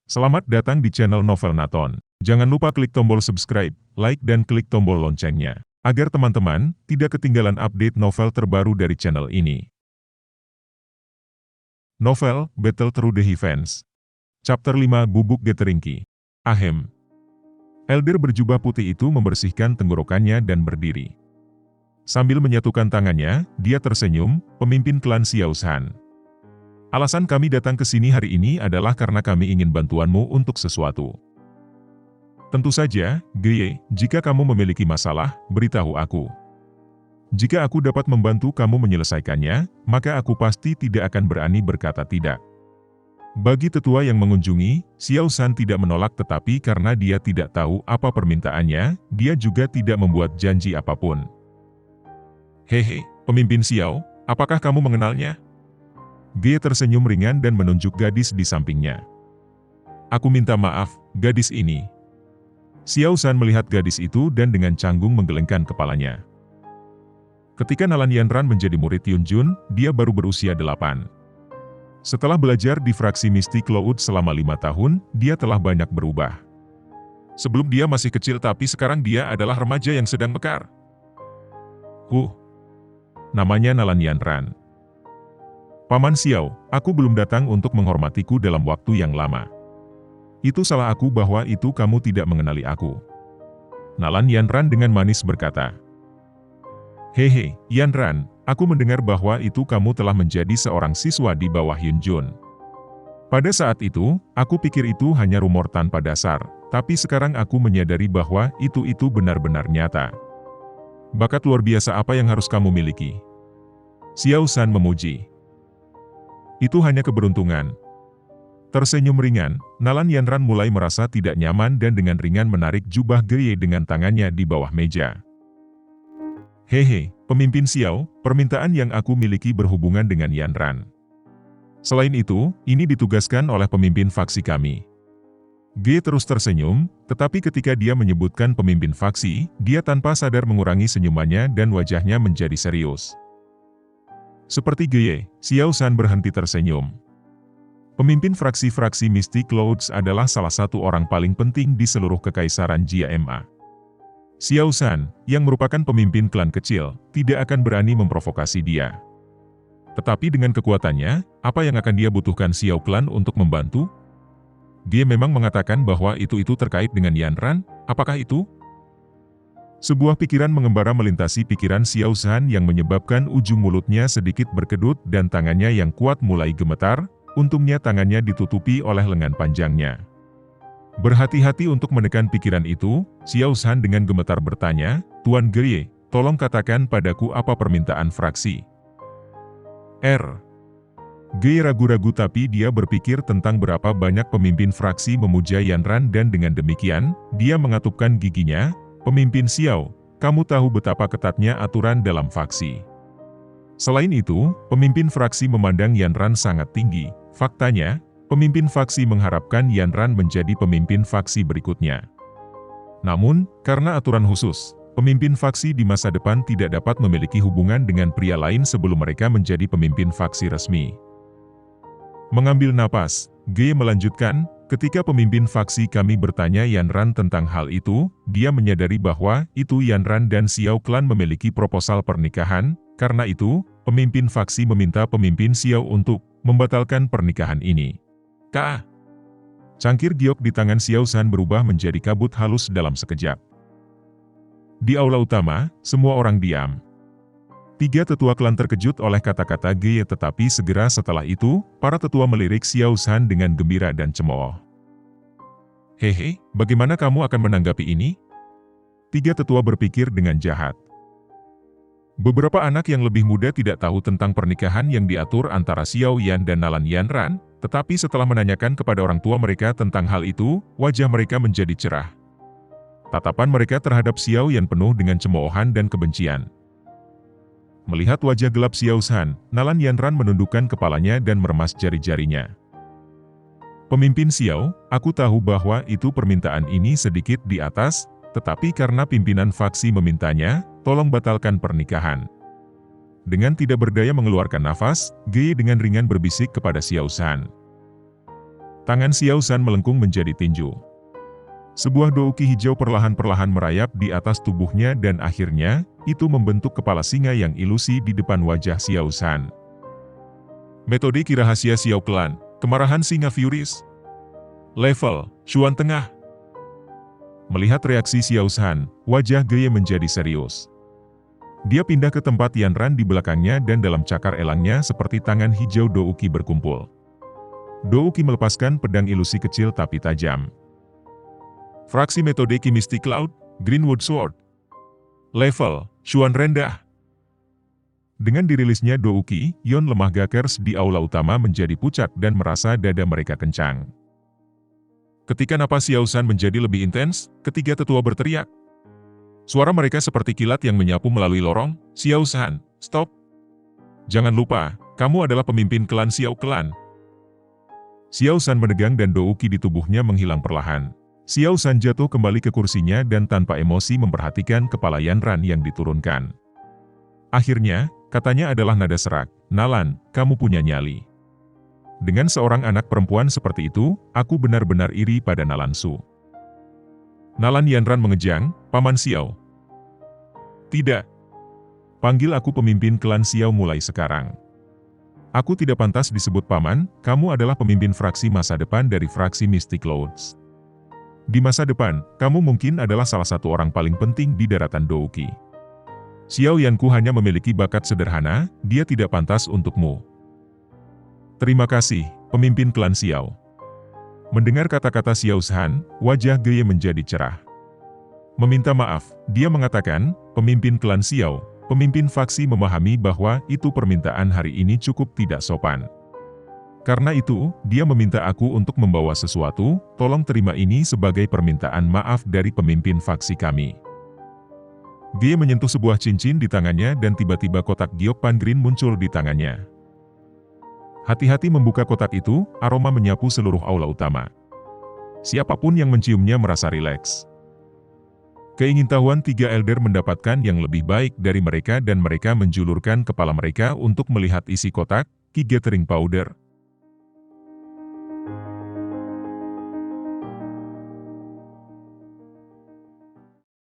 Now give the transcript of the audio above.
Selamat datang di channel Novel Naton. Jangan lupa klik tombol subscribe, like dan klik tombol loncengnya, agar teman-teman tidak ketinggalan update novel terbaru dari channel ini. Novel, Battle Through the Heavens. Chapter 5 Bubuk Geteringki. Ahem. Elder berjubah putih itu membersihkan tenggorokannya dan berdiri. Sambil menyatukan tangannya, dia tersenyum, pemimpin klan Xiao Shan. Alasan kami datang ke sini hari ini adalah karena kami ingin bantuanmu untuk sesuatu. Tentu saja, Geye, jika kamu memiliki masalah, beritahu aku. Jika aku dapat membantu kamu menyelesaikannya, maka aku pasti tidak akan berani berkata tidak. Bagi tetua yang mengunjungi, Xiao Shan tidak menolak, tetapi karena dia tidak tahu apa permintaannya, dia juga tidak membuat janji apapun. Hehe, pemimpin Xiao, apakah kamu mengenalnya? Geye tersenyum ringan dan menunjuk gadis di sampingnya. Aku minta maaf, gadis ini. Xiao Shan melihat gadis itu dan dengan canggung menggelengkan kepalanya. Ketika Nalan Yanran menjadi murid Yun Jun, dia baru berusia 8. Setelah belajar di fraksi Misty Cloud selama 5 tahun, dia telah banyak berubah. Sebelum dia masih kecil tapi sekarang dia adalah remaja yang sedang mekar. Namanya Nalan Yanran. Paman Xiao, aku belum datang untuk menghormatiku dalam waktu yang lama. Itu salah aku bahwa itu kamu tidak mengenali aku. Nalan Yanran dengan manis berkata. Hehe, Yanran, aku mendengar bahwa itu kamu telah menjadi seorang siswa di bawah Yun Jun. Pada saat itu, aku pikir itu hanya rumor tanpa dasar, tapi sekarang aku menyadari bahwa itu benar-benar nyata. Bakat luar biasa apa yang harus kamu miliki? Xiao Shan memuji. Itu hanya keberuntungan. Tersenyum ringan, Nalan Yanran mulai merasa tidak nyaman dan dengan ringan menarik jubah Geye dengan tangannya di bawah meja. Hehe, pemimpin Xiao, permintaan yang aku miliki berhubungan dengan Yanran. Selain itu, ini ditugaskan oleh pemimpin faksi kami. Geye terus tersenyum, tetapi ketika dia menyebutkan pemimpin faksi, dia tanpa sadar mengurangi senyumannya dan wajahnya menjadi serius. Seperti Geye, Xiao Shan berhenti tersenyum. Pemimpin fraksi-fraksi Misty Clouds adalah salah satu orang paling penting di seluruh kekaisaran Jia Ma. Xiao Shan, yang merupakan pemimpin klan kecil, tidak akan berani memprovokasi dia. Tetapi dengan kekuatannya, apa yang akan dia butuhkan Xiao Clan untuk membantu? Dia memang mengatakan bahwa itu terkait dengan Yanran, apakah itu? Sebuah pikiran mengembara melintasi pikiran Xiao Shan yang menyebabkan ujung mulutnya sedikit berkedut dan tangannya yang kuat mulai gemetar, untungnya tangannya ditutupi oleh lengan panjangnya. Berhati-hati untuk menekan pikiran itu, Xiao Shan dengan gemetar bertanya, Tuan Geye, tolong katakan padaku apa permintaan fraksi. Geye ragu-ragu tapi dia berpikir tentang berapa banyak pemimpin fraksi memuja Yanran dan dengan demikian, dia mengatupkan giginya. Pemimpin Xiao, kamu tahu betapa ketatnya aturan dalam faksi. Selain itu, pemimpin fraksi memandang Yanran sangat tinggi. Faktanya, pemimpin faksi mengharapkan Yanran menjadi pemimpin faksi berikutnya. Namun, karena aturan khusus, pemimpin faksi di masa depan tidak dapat memiliki hubungan dengan pria lain sebelum mereka menjadi pemimpin faksi resmi. Mengambil napas, Geye melanjutkan, ketika pemimpin faksi kami bertanya Yanran tentang hal itu, dia menyadari bahwa itu Yanran dan Xiao Clan memiliki proposal pernikahan, karena itu, pemimpin faksi meminta pemimpin Xiao untuk membatalkan pernikahan ini. Cangkir giok di tangan Xiao Shan berubah menjadi kabut halus dalam sekejap. Di aula utama, semua orang diam. 3 tetua klan terkejut oleh kata-kata Geye, tetapi segera setelah itu, para tetua melirik Xiao Shan dengan gembira dan cemooh. Hehe, bagaimana kamu akan menanggapi ini? 3 tetua berpikir dengan jahat. Beberapa anak yang lebih muda tidak tahu tentang pernikahan yang diatur antara Xiao Yan dan Nalan Yanran, tetapi setelah menanyakan kepada orang tua mereka tentang hal itu, wajah mereka menjadi cerah. Tatapan mereka terhadap Xiao Yan penuh dengan cemoohan dan kebencian. Melihat wajah gelap Xiao Shan, Nalan Yanran menundukkan kepalanya dan meremas jari-jarinya. Pemimpin Xiao, aku tahu bahwa itu permintaan ini sedikit di atas, tetapi karena pimpinan faksi memintanya, tolong batalkan pernikahan. Dengan tidak berdaya mengeluarkan nafas, Geye dengan ringan berbisik kepada Xiao Shan. Tangan Xiao San melengkung menjadi tinju. Sebuah douki hijau perlahan-perlahan merayap di atas tubuhnya dan akhirnya, itu membentuk kepala singa yang ilusi di depan wajah Xiao San. Metode ki rahasia Xiao Clan, kemarahan singa Furies. Level, Chuan Tengah. Melihat reaksi Xiao San, wajah Geye menjadi serius. Dia pindah ke tempat Yanran di belakangnya dan dalam cakar elangnya seperti tangan hijau douki berkumpul. Douki melepaskan pedang ilusi kecil tapi tajam. Fraksi metode Ki Mystic Cloud, Greenwood Sword. Level, Chuan rendah. Dengan dirilisnya douki, Yon lemah Gakers di aula utama menjadi pucat dan merasa dada mereka kencang. Ketika napas Xiao San menjadi lebih intens, ketiga tetua berteriak. Suara mereka seperti kilat yang menyapu melalui lorong. Xiao San, stop. Jangan lupa, kamu adalah pemimpin klan Xiao Clan. Xiao San menegang dan douki di tubuhnya menghilang perlahan. Xiao San jatuh kembali ke kursinya dan tanpa emosi memperhatikan kepala Yanran yang diturunkan. Akhirnya, katanya adalah nada serak, Nalan, kamu punya nyali. Dengan seorang anak perempuan seperti itu, aku benar-benar iri pada Nalan Su. Nalan Yanran mengejang, Paman Xiao. Tidak. Panggil aku pemimpin klan Xiao mulai sekarang. Aku tidak pantas disebut Paman, kamu adalah pemimpin fraksi masa depan dari fraksi Mystic Clouds. Di masa depan, kamu mungkin adalah salah satu orang paling penting di daratan douki. Xiao Yanku hanya memiliki bakat sederhana, dia tidak pantas untukmu. Terima kasih, pemimpin klan Xiao. Mendengar kata-kata Xiao San, wajah Geye menjadi cerah. Meminta maaf, dia mengatakan, pemimpin klan Xiao, pemimpin faksi memahami bahwa itu permintaan hari ini cukup tidak sopan. Karena itu, dia meminta aku untuk membawa sesuatu, tolong terima ini sebagai permintaan maaf dari pemimpin faksi kami. Geye menyentuh sebuah cincin di tangannya dan tiba-tiba kotak giok pan green muncul di tangannya. Hati-hati membuka kotak itu, aroma menyapu seluruh aula utama. Siapapun yang menciumnya merasa rileks. Keingintahuan tiga elder mendapatkan yang lebih baik dari mereka dan mereka menjulurkan kepala mereka untuk melihat isi kotak, Ki Gathering Powder.